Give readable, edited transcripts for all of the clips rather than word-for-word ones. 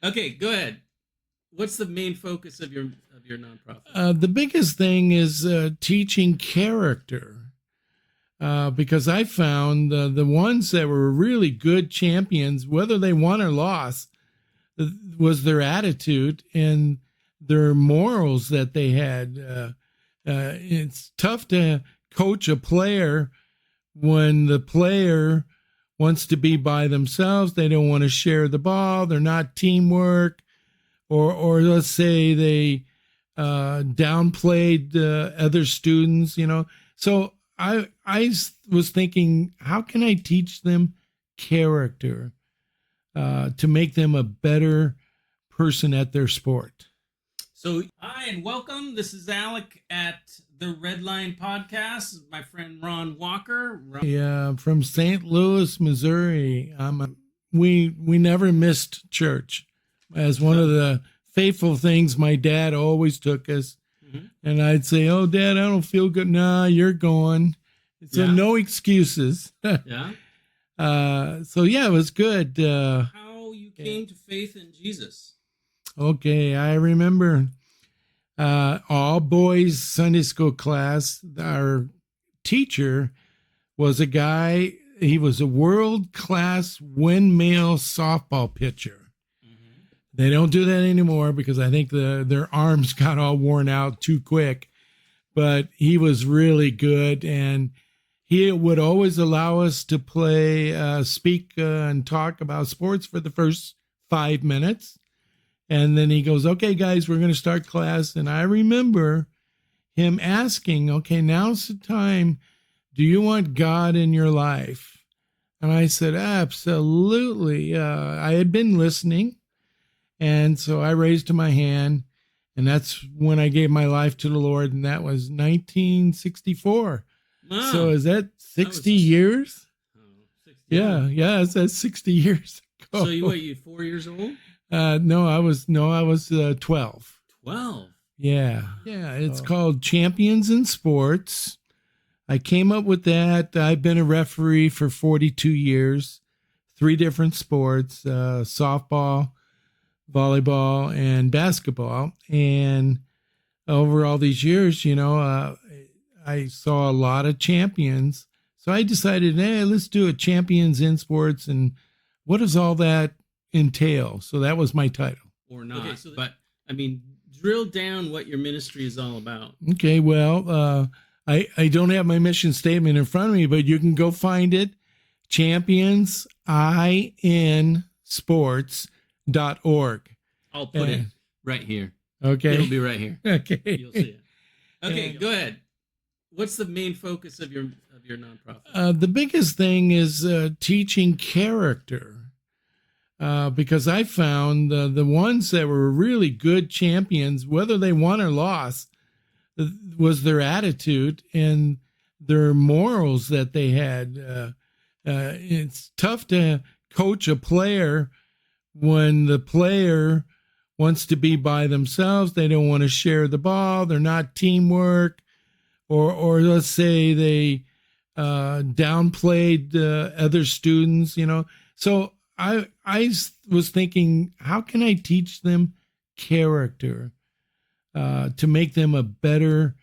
Okay, go ahead. What's the main focus of your nonprofit? The biggest thing is teaching character. Because I found the ones that were really good champions, whether they won or lost, was their attitude and their morals that they had. It's tough to coach a player when the player wants to be by themselves. They don't want to share the ball. They're not teamwork, or let's say they downplayed other students. So I was thinking, how can I teach them character to make them a better person at their sport? So, hi and welcome. This is Alec at the Redline Podcast. My friend Ron Walker. Yeah, from St. Louis, Missouri. We never missed church as one of the faithful things my dad always took us. And I'd say, "Oh, Dad, I don't feel good." "Nah, you're going." So no excuses. Yeah. So yeah, it was good. How you came to faith in Jesus? Okay, I remember all boys Sunday school class. Our teacher was a guy. He was a world-class windmill softball pitcher. They don't do that anymore because I think their arms got all worn out too quick. But he was really good, and he would always allow us to play, speak, and talk about sports for the first 5 minutes. And then he goes, "Okay, guys, we're going to start class." And I remember him asking, "Okay, now's the time. Do you want God in your life?" And I said, "Absolutely." I had been listening. And so I raised my hand, and that's when I gave my life to the Lord, and that was 1964. Wow. So is that 60 years? 60 Yeah, that's 60 years ago. So you 4 years old? No, I was 12. 12. Yeah, it's called Champions in Sports. I came up with that. I've been a referee for 42 years, 3 different sports, softball, volleyball, and basketball. And over all these years, I saw a lot of champions. So I decided, let's do a Champions in Sports. And what does all that entail? So that was my title. Or not. Okay, but I mean, drill down what your ministry is all about. Okay, well, I don't have my mission statement in front of me, but you can go find it. ChampionsInSports.org. I'll put it right here. Okay. It'll be right here. Okay. You'll see it. Okay, go ahead. What's the main focus of your nonprofit? The biggest thing is teaching character. Because I found the ones that were really good champions, whether they won or lost, was their attitude and their morals that they had. It's tough to coach a player when the player wants to be by themselves. They don't want to share the ball. They're not teamwork, or let's say they downplayed other students. So I was thinking, how can I teach them character to make them a better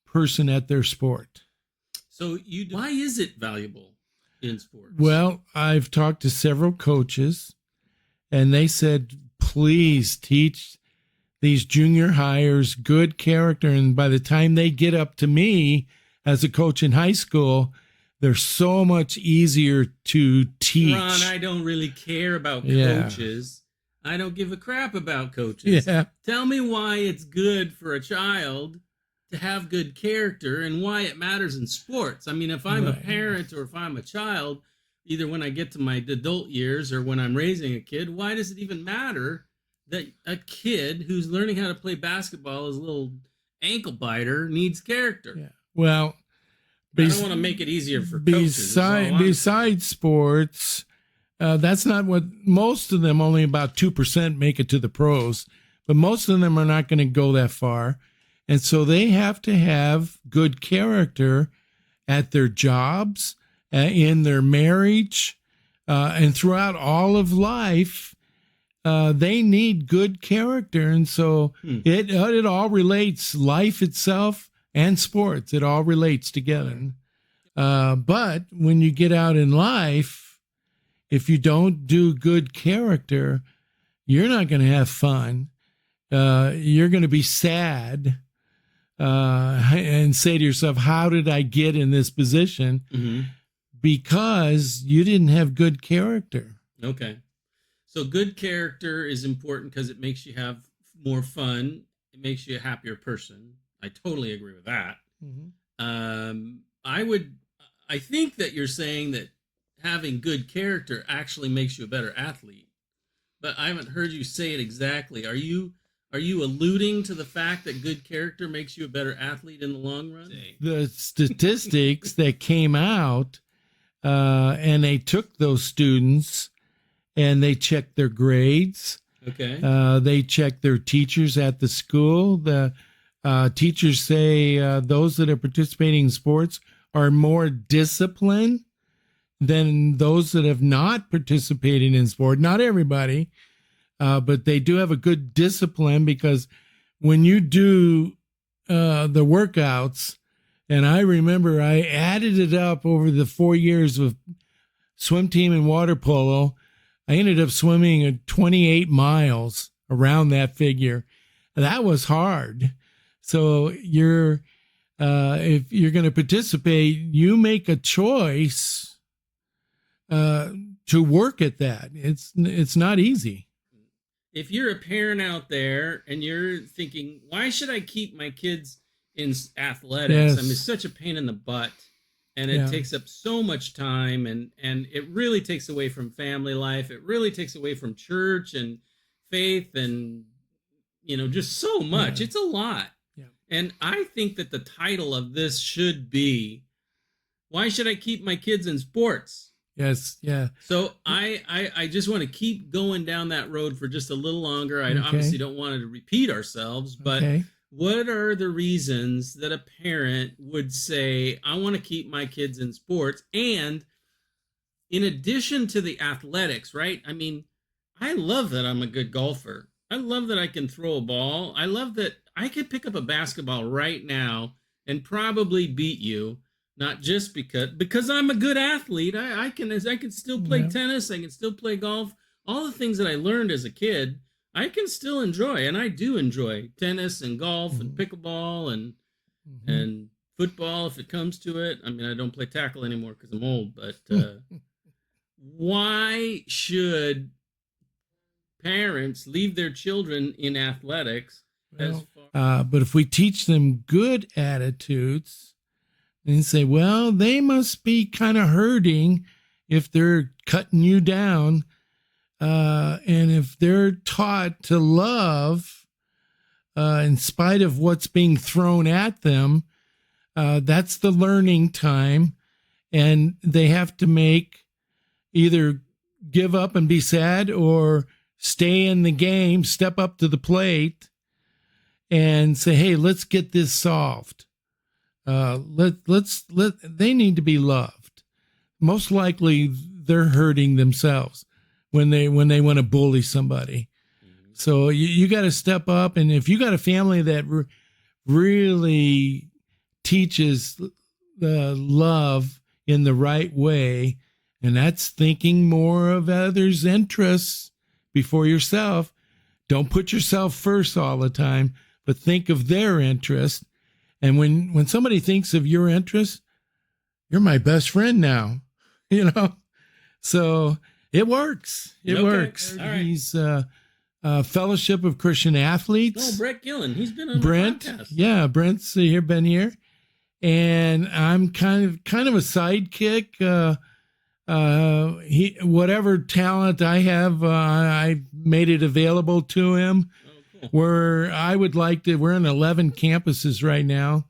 person at their sport? So why is it valuable in sports? Well, I've talked to several coaches, and they said, please teach these junior hires good character. And by the time they get up to me as a coach in high school, they're so much easier to teach. Ron, I don't really care about coaches. I don't give a crap about coaches. Yeah. Tell me why it's good for a child to have good character and why it matters in sports. I mean, if I'm a parent or if I'm a child, either when I get to my adult years or when I'm raising a kid, why does it even matter that a kid who's learning how to play basketball as a little ankle biter needs character? Yeah. Well, I don't want to make it easier for coaches. Besides sports, that's not what most of them, only about 2% make it to the pros, but most of them are not going to go that far. And so they have to have good character at their jobs, in their marriage, and throughout all of life. they need good character. And so it all relates, life itself and sports. It all relates together. But when you get out in life, if you don't do good character, you're not going to have fun. You're going to be sad and say to yourself, how did I get in this position? Mm-hmm. Because you didn't have good character. Okay. So good character is important because it makes you have more fun. It makes you a happier person. I totally agree with that. Mm-hmm. I think that you're saying that having good character actually makes you a better athlete, but I haven't heard you say it exactly. Are you alluding to the fact that good character makes you a better athlete in the long run? The statistics that came out, and they took those students and they checked their grades. Okay. They checked their teachers at the school. The teachers say those that are participating in sports are more disciplined than those that have not participated in sport. Not everybody, but they do have a good discipline, because when you do the workouts, and I remember I added it up over the 4 years of swim team and water polo, I ended up swimming at 28 miles around that figure. That was hard. So if you're going to participate, you make a choice to work at that. It's not easy. If you're a parent out there and you're thinking, why should I keep my kids in athletics? Yes. I mean, it's such a pain in the butt, and it takes up so much time, and it really takes away from family life. It really takes away from church and faith, and just so much. It's a lot. Yeah. And I think that the title of this should be, why should I keep my kids in sports? Yes, yeah. So I just want to keep going down that road for just a little longer. I obviously don't want to repeat ourselves, but what are the reasons that a parent would say, I want to keep my kids in sports? And in addition to the athletics, right? I mean, I love that I'm a good golfer. I love that I can throw a ball. I love that I could pick up a basketball right now and probably beat you. Not just because I'm a good athlete. I can still play tennis. I can still play golf. All the things that I learned as a kid, I can still enjoy, and I do enjoy tennis and golf and pickleball and football if it comes to it. I mean, I don't play tackle anymore because I'm old. But why should parents leave their children in athletics? But if we teach them good attitudes, and say, well, they must be kind of hurting if they're cutting you down. And if they're taught to love in spite of what's being thrown at them, that's the learning time. And they have to either give up and be sad, or stay in the game, step up to the plate and say, hey, let's get this solved. They need to be loved. Most likely they're hurting themselves when they want to bully somebody. Mm-hmm. So you got to step up. And if you got a family that really teaches the love in the right way, and that's thinking more of others' interests before yourself. Don't put yourself first all the time, but think of their interest. And when somebody thinks of your interest, you're my best friend now, So it works. It works. All right. He's Fellowship of Christian Athletes. Oh, Brett Gillen. He's been on the podcast. Yeah, Brent's been here. And I'm kind of a sidekick. Whatever talent I have, I made it available to him. We're in 11 campuses right now,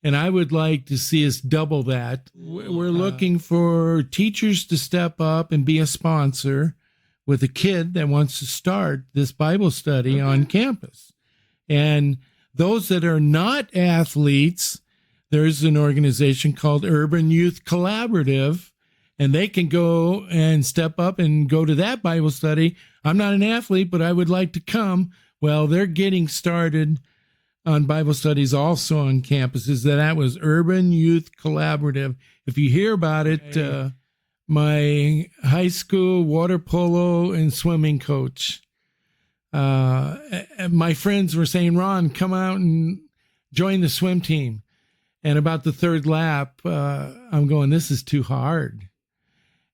and I would like to see us double that. We're looking for teachers to step up and be a sponsor with a kid that wants to start this Bible study on campus. And those that are not athletes, there's an organization called Urban Youth Collaborative, and they can go and step up and go to that Bible study. I'm not an athlete, but I would like to come. Well, they're getting started on Bible studies also on campuses. That was Urban Youth Collaborative. If you hear about it, my high school water polo and swimming coach, my friends were saying, Ron, come out and join the swim team. And about the third lap, I'm going, this is too hard.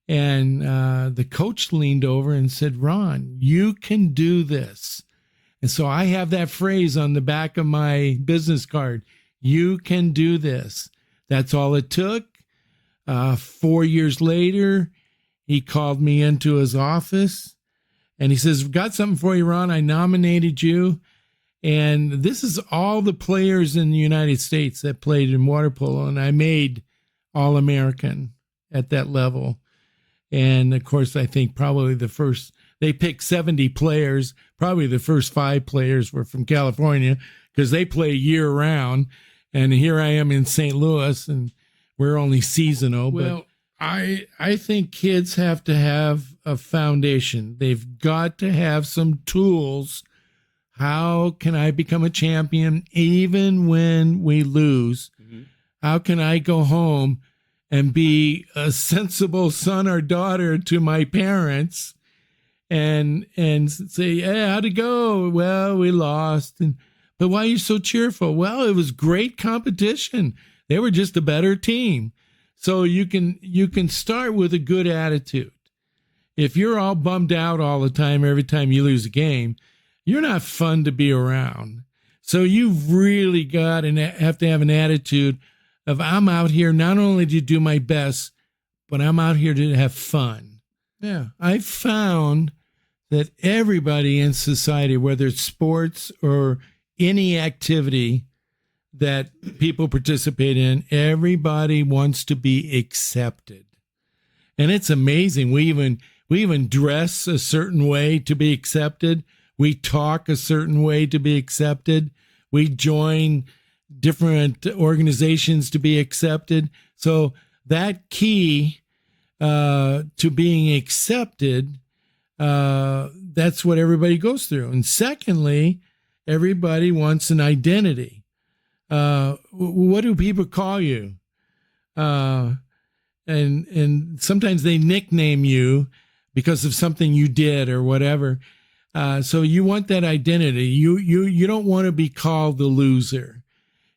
And the coach leaned over and said, Ron, you can do this. And so I have that phrase on the back of my business card. You can do this. That's all it took. 4 years later, he called me into his office and he says, got something for you, Ron. I nominated you. And this is all the players in the United States that played in water polo. And I made All-American at that level. And of course, I think probably they picked 70 players. Probably the first 5 players were from California because they play year round. And here I am in St. Louis and we're only seasonal. Well, but I think kids have to have a foundation. They've got to have some tools. How can I become a champion even when we lose? Mm-hmm. How can I go home and be a sensible son or daughter to my parents and say, hey, how'd it go? Well, we lost. But why are you so cheerful? Well, it was great competition. They were just a better team. So you can start with a good attitude. If you're all bummed out all the time, every time you lose a game, you're not fun to be around. So you've really got to have an attitude of I'm out here not only to do my best, but I'm out here to have fun. Yeah, I've found that everybody in society, whether it's sports or any activity that people participate in, everybody wants to be accepted. And it's amazing. We even dress a certain way to be accepted. We talk a certain way to be accepted. We join different organizations to be accepted. So that key to being accepted, that's what everybody goes through. And secondly, everybody wants an identity. What do people call you? And sometimes they nickname you because of something you did or whatever. So you want that identity. You don't want to be called the loser.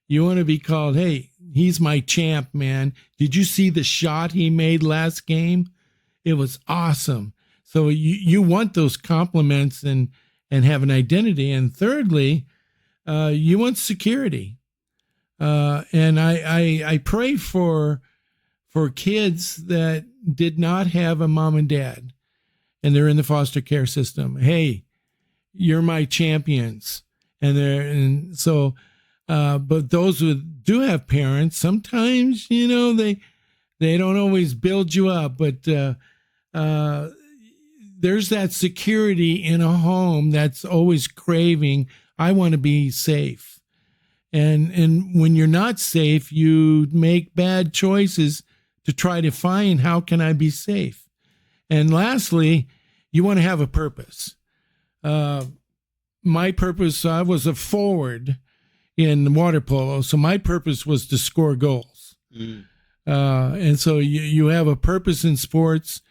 You want to be called, hey, he's my champ, man. Did you see the shot he made last game? It was awesome. So you want those compliments and have an identity. And thirdly, you want security. And I pray for kids that did not have a mom and dad and they're in the foster care system. Hey, you're my champions. And so, but those who do have parents, sometimes, they don't always build you up, but, there's that security in a home that's always craving, I want to be safe. And when you're not safe, you make bad choices to try to find how can I be safe. And lastly, you want to have a purpose. My purpose, I was a forward in water polo, so my purpose was to score goals. Mm. And so you have a purpose in sports.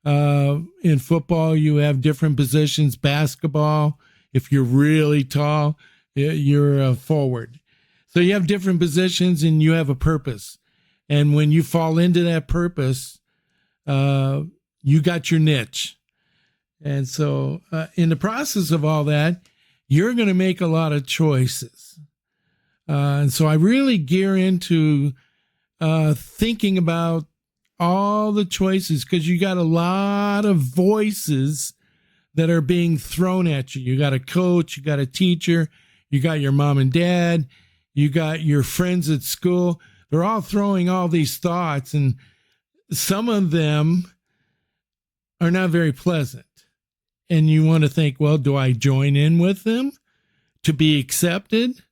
In football, you have different positions. Basketball, if you're really tall, you're a forward. So you have different positions and you have a purpose. And when you fall into that purpose, you got your niche. And so in the process of all that, you're going to make a lot of choices. And so I really gear into thinking about all the choices because you got a lot of voices that are being thrown at you. You got a coach, you got a teacher, you got your mom and dad, you got your friends at school. They're all throwing all these thoughts, and some of them are not very pleasant. And you want to think, well, do I join in with them to be accepted?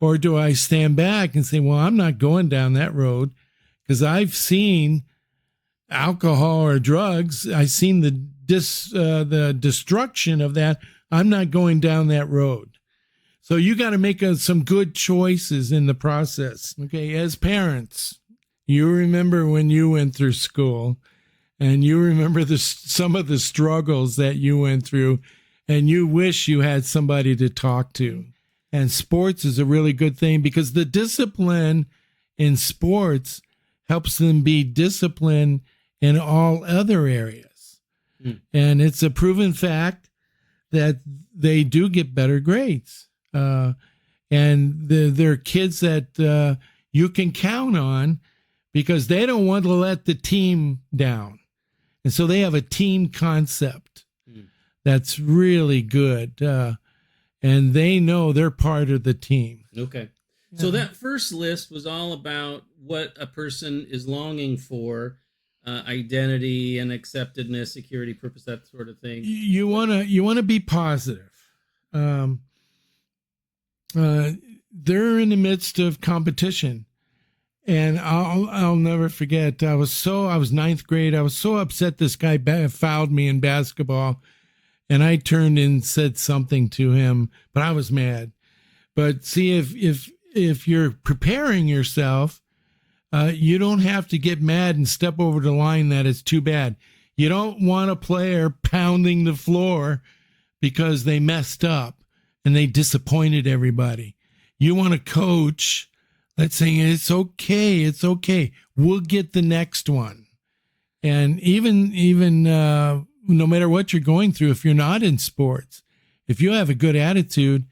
Or do I stand back and say, well, I'm not going down that road because I've seen alcohol or drugs. I seen the destruction of that. I'm not going down that road. So you got to make some good choices in the process. Okay, as parents, you remember when you went through school, and you remember some of the struggles that you went through, and you wish you had somebody to talk to. And sports is a really good thing because the discipline in sports helps them be disciplined in all other areas. And it's a proven fact that they do get better grades. And they're kids that you can count on because they don't want to let the team down. And so they have a team concept that's really good. And they know they're part of the team. Okay. So that first list was all about what a person is longing for, identity and acceptedness, security, purpose, that sort of thing. You wanna be positive. They're in the midst of competition, and I'll never forget. I was ninth grade. I was so upset this guy fouled me in basketball, and I turned and said something to him, but I was mad. But see, if you're preparing yourself, you don't have to get mad and step over the line that it's too bad. You don't want a player pounding the floor because they messed up and they disappointed everybody. You want a coach that's saying, it's okay. We'll get the next one. And even no matter what you're going through, if you're not in sports, if you have a good attitude,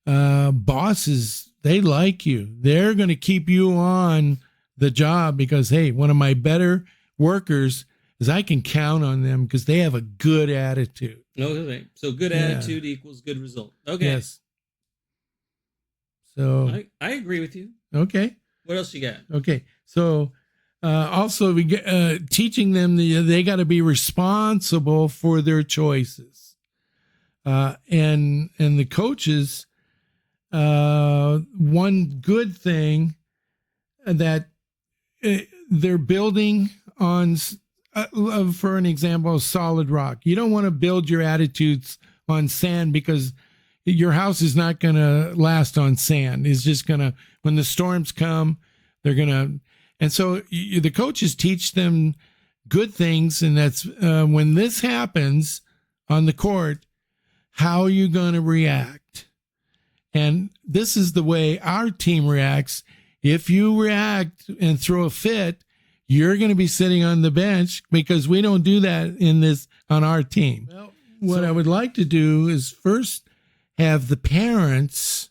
bosses, they like you. They're going to keep you on the job because, hey, one of my better workers is I can count on them because they have a good attitude. Okay. So good attitude equals good result. Okay. Yes. So I agree with you. Okay. What else you got? Okay. So also we get, teaching them they got to be responsible for their choices. And the coaches, one good thing that they're building on, for an example, solid rock. You don't want to build your attitudes on sand because your house is not going to last on sand. It's just going to, when the storms come, they're going to, and so the coaches teach them good things. And that's when this happens on the court, how are you going to react? And this is the way our team reacts. If you react and throw a fit, you're going to be sitting on the bench because we don't do that on our team. Well, what I would like to do is first have the parents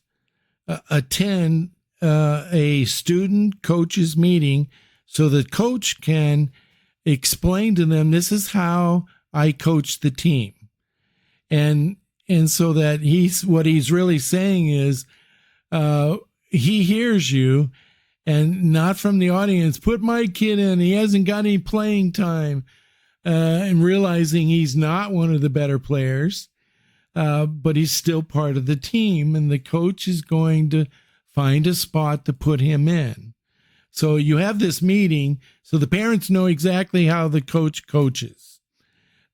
attend a student coaches meeting so the coach can explain to them, this is how I coach the team. And so that what he's really saying is, he hears you, and not from the audience, put my kid in, he hasn't got any playing time, and realizing he's not one of the better players, but he's still part of the team, and the coach is going to find a spot to put him in. So you have this meeting, so the parents know exactly how the coach coaches.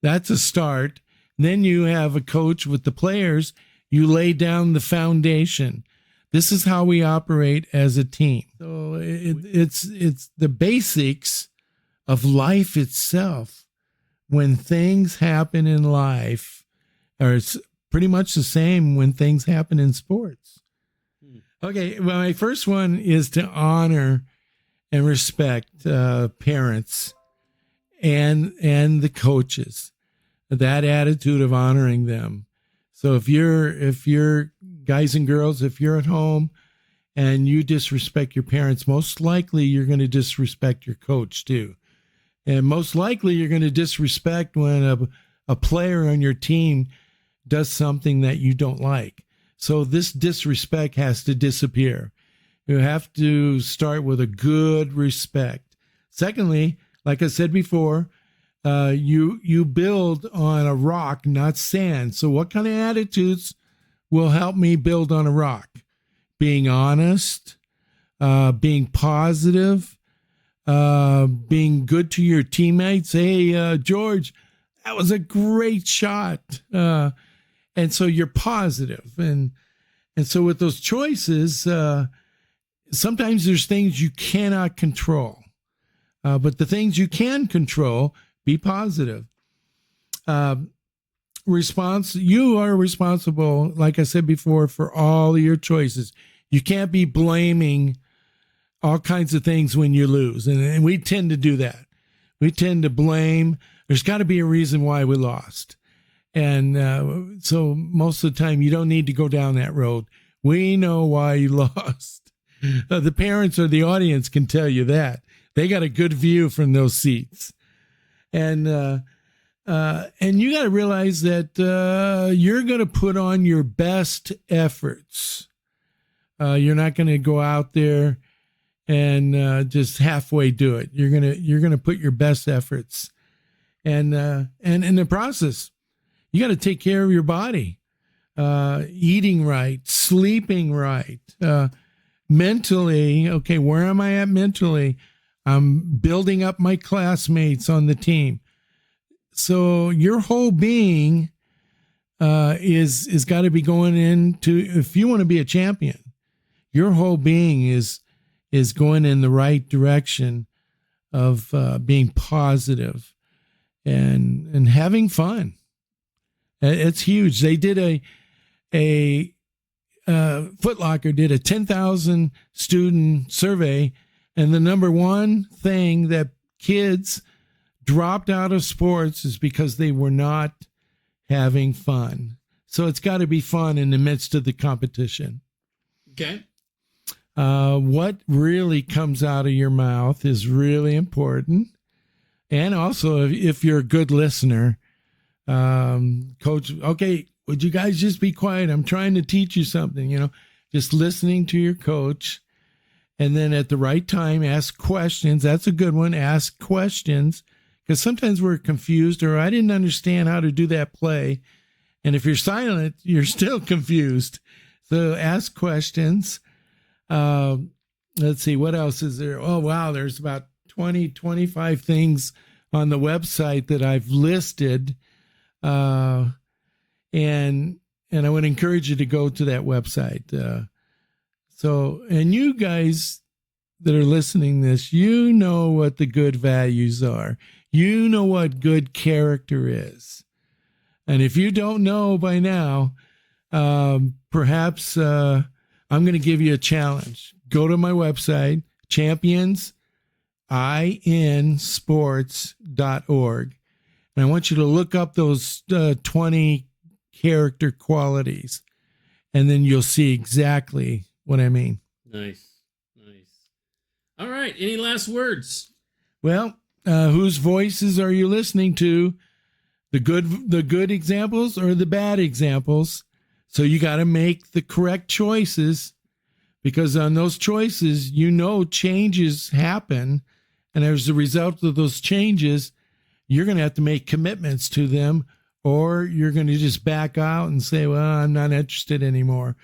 That's a start. Then you have a coach with the players. You lay down the foundation. This is how we operate as a team. So it's the basics of life itself. When things happen in life, or it's pretty much the same when things happen in sports. Okay, well, my first one is to honor and respect parents and the coaches. That attitude of honoring them. So if you're guys and girls, if you're at home and you disrespect your parents, most likely you're going to disrespect your coach too. And most likely you're going to disrespect when a player on your team does something that you don't like. So this disrespect has to disappear. You have to start with a good respect. Secondly, like I said before, you build on a rock, not sand. So what kind of attitudes will help me build on a rock? Being honest, being positive, being good to your teammates. Hey, George, that was a great shot. And so you're positive. And so with those choices, sometimes there's things you cannot control. But the things you can control, be positive. You are responsible, like I said before, for all of your choices. You can't be blaming all kinds of things when you lose. And we tend to do that. We tend to blame. There's got to be a reason why we lost. And so most of the time, you don't need to go down that road. We know why you lost. The parents or the audience can tell you that. They got a good view from those seats. And you got to realize that you're going to put on your best efforts. You're not going to go out there and just halfway do it. You're gonna put your best efforts, and in the process, you got to take care of your body, eating right, sleeping right, mentally. Okay, where am I at mentally? I'm building up my classmates on the team. So your whole being is got to be going into, if you want to be a champion, your whole being is going in the right direction of being positive and having fun. It's huge. They did a Foot Locker did a 10,000 student survey, and the number one thing that kids dropped out of sports is because they were not having fun. So it's got to be fun in the midst of the competition. Okay. What really comes out of your mouth is really important. And also, if you're a good listener, coach, okay, would you guys just be quiet? I'm trying to teach you something, just listening to your coach. And then at the right time, ask questions. That's a good one. Ask questions, because sometimes we're confused, or I didn't understand how to do that play. And if you're silent, you're still confused. So ask questions. Let's see, what else is there? Oh, wow, there's about 25 things on the website that I've listed. And I would encourage you to go to that website. And you guys that are listening to this, you know what the good values are. You know what good character is. And if you don't know by now, perhaps I'm going to give you a challenge. Go to my website, championsinsports.org. And I want you to look up those 20 character qualities, and then you'll see exactly what I mean. Nice. All right. Any last words? Well, whose voices are you listening to? The good examples or the bad examples? So you got to make the correct choices, because on those choices, changes happen. And as a result of those changes, you're going to have to make commitments to them, or you're going to just back out and say, well, I'm not interested anymore.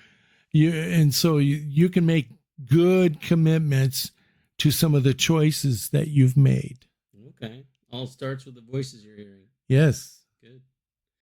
So you can make good commitments to some of the choices that you've made. Okay. All starts with the voices you're hearing. Yes. Good.